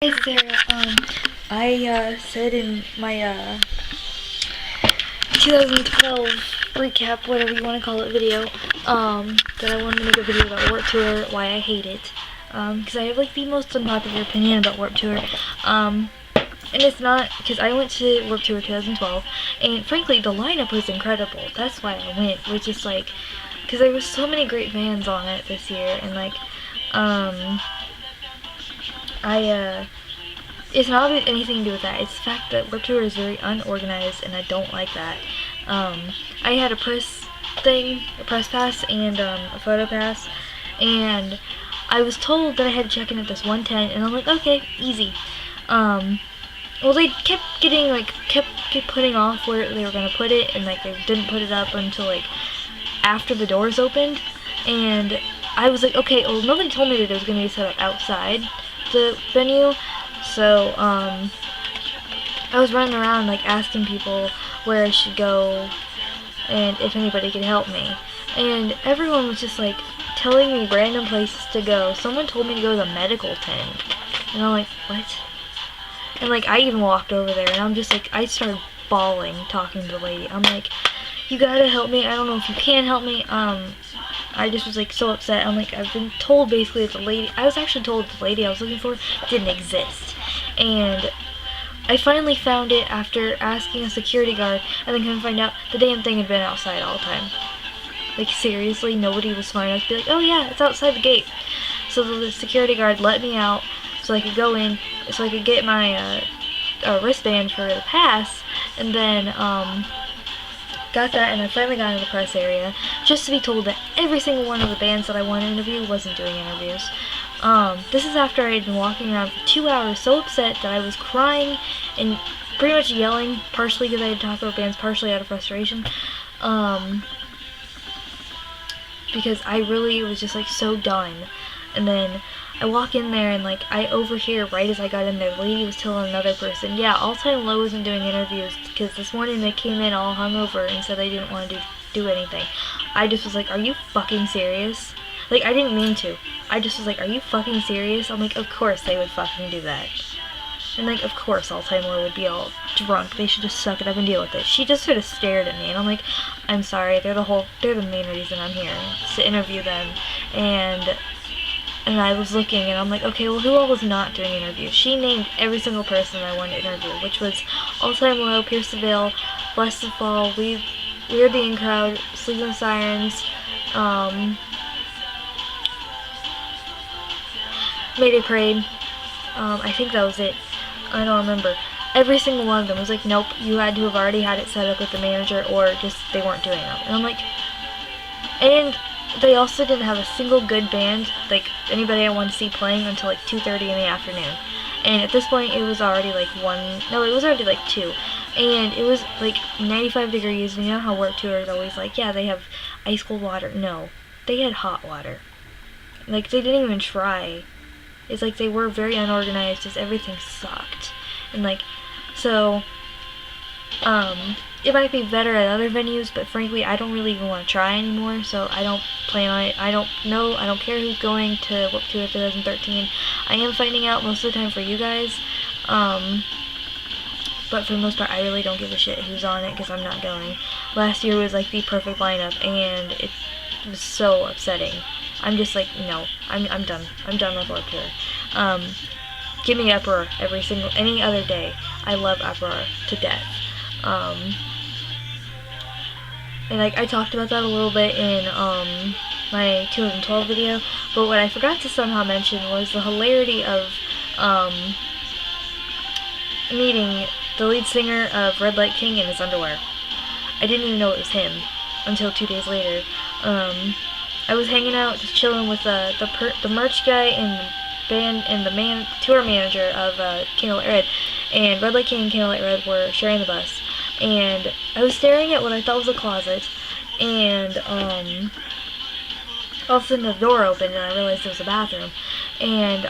Hey there, I said in my 2012 recap, whatever you want to call it, video, that I wanted to make a video about Warped Tour, why I hate it, because I have like the most unpopular opinion about Warped Tour, and it's not, because I went to Warped Tour 2012, and frankly, the lineup was incredible. That's why I went, which is like, because there was so many great bands on it this year, and like, it's not anything to do with that. It's the fact that Warped Tour is very unorganized, and I don't like that. I had a press pass, and a photo pass, and I was told that I had to check in at this one tent, and I'm like, okay, easy. Well, they kept putting off where they were gonna put it, and like they didn't put it up until like after the doors opened, and I was like, okay, well, nobody told me that it was gonna be set up outside the venue. So, I was running around, like, asking people where I should go and if anybody could help me. And everyone was just, like, telling me random places to go. Someone told me to go to the medical tent. And I'm like, what? And, like, I even walked over there, and I'm just, like, I started bawling talking to the lady. I'm like, you gotta help me. I don't know if you can help me. I just was, like, so upset. I'm like, I've been told basically that I was actually told the lady I was looking for didn't exist. And I finally found it after asking a security guard, and then come find out the damn thing had been outside all the time. Like, seriously, nobody was smart enough to be like, oh yeah, it's outside the gate. So the security guard let me out so I could go in, so I could get my wristband for the pass, and then got that, and I finally got into the press area, just to be told that every single one of the bands that I wanted to interview wasn't doing interviews. This is after I had been walking around for 2 hours so upset that I was crying and pretty much yelling, partially because I had to talk about bands, partially out of frustration, because I really was just like so done. And then I walk in there, and like I overhear right as I got in there, the lady was telling another person, yeah, All Time Low isn't doing interviews because this morning they came in all hungover and said they didn't want to do anything. I just was like, are you fucking serious? Like, I didn't mean to. I just was like, are you fucking serious? I'm like, of course they would fucking do that. And like, of course All Time Low would be all drunk. They should just suck it up and deal with it. She just sort of stared at me, and I'm like, I'm sorry, they're the main reason I'm here, to interview them. And I was looking, and I'm like, okay, well, who all was not doing interviews? She named every single person I wanted to interview, which was All Time Low, Pierce the Veil, Bless the Fall, We're the In Crowd, Sleeping Sirens, Mayday Parade. I think that was it. I don't remember. Every single one of them was like, nope, you had to have already had it set up with the manager, or just they weren't doing them. And I'm like, and they also didn't have a single good band, like anybody I wanted to see playing, until like 2:30 in the afternoon. And at this point it was already like it was already like 2. And it was like 95 degrees, and you know how Warped Tour is always like, yeah, they have ice cold water. No, they had hot water. Like, they didn't even try. It's like they were very unorganized, just everything sucked. And like, so, it might be better at other venues, but frankly, I don't really even want to try anymore, so I don't plan on it. I don't care who's going to Warped Tour 2013. I am finding out most of the time for you guys, but for the most part, I really don't give a shit who's on it, because I'm not going. Last year was like the perfect lineup, and it was so upsetting. I'm just like, no, I'm done. I'm done with Warped Tour. Give me Uproar any other day. I love Uproar to death. And like, I talked about that a little bit in my 2012 video, but what I forgot to somehow mention was the hilarity of meeting the lead singer of Red Light King in his underwear. I didn't even know it was him until 2 days later. I was hanging out, just chilling with the merch guy and the band and the tour manager of Candlelight Red, and Red Light King and Candlelight Red were sharing the bus. And I was staring at what I thought was a closet, and all of a sudden the door opened, and I realized it was a bathroom. And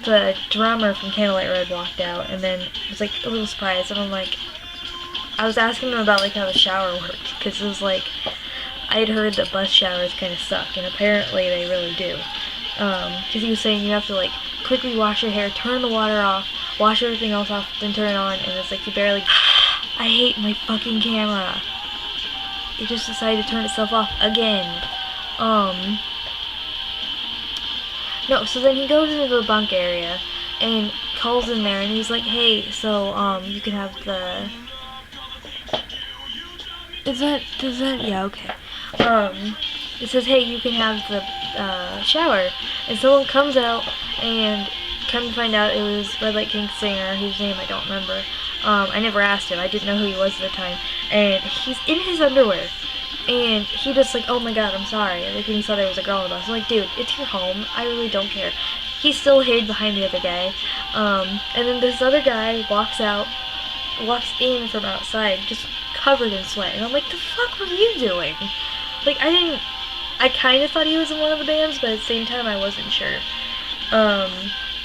the drummer from Candlelight Red walked out, and then was like a little surprised, and I'm like, I was asking him about like how the shower worked, because it was like, I had heard that bus showers kind of suck, and apparently they really do. Because he was saying you have to like quickly wash your hair, turn the water off, wash everything else off, then turn it on, and it's like you barely... I hate my fucking camera. It just decided to turn itself off again. No, so then he goes into the bunk area and calls in there, and he's like, hey, so, you can have the... yeah, okay. It says, hey, you can have the, shower. And someone comes out, and come to find out it was Red Light King singer, whose name I don't remember. I never asked him, I didn't know who he was at the time. And he's in his underwear. And he just like, oh my god, I'm sorry. Like when he saw there was a girl in the bus. I'm like, dude, it's your home. I really don't care. He still hid behind the other guy. And then this other guy walks in from outside, just covered in sweat. And I'm like, the fuck were you doing? Like, I kind of thought he was in one of the bands, but at the same time, I wasn't sure.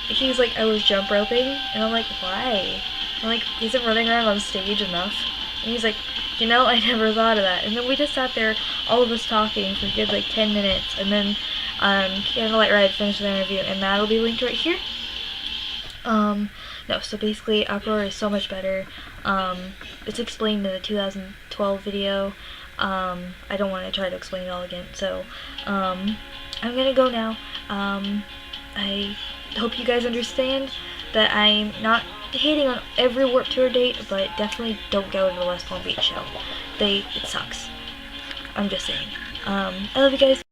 He's like, I was jump roping. And I'm like, why? I'm like, isn't running around on stage enough? And he's like, you know, I never thought of that. And then we just sat there, all of us talking for a good like 10 minutes. And then Candlelight Red finished the interview, and that'll be linked right here. No, so basically Uproar is so much better. It's explained in the 2012 video. I don't want to try to explain it all again. So I'm gonna go now. I hope you guys understand that I'm not hating on every Warped Tour date, but definitely don't go to the West Palm Beach show. It sucks. I'm just saying. I love you guys.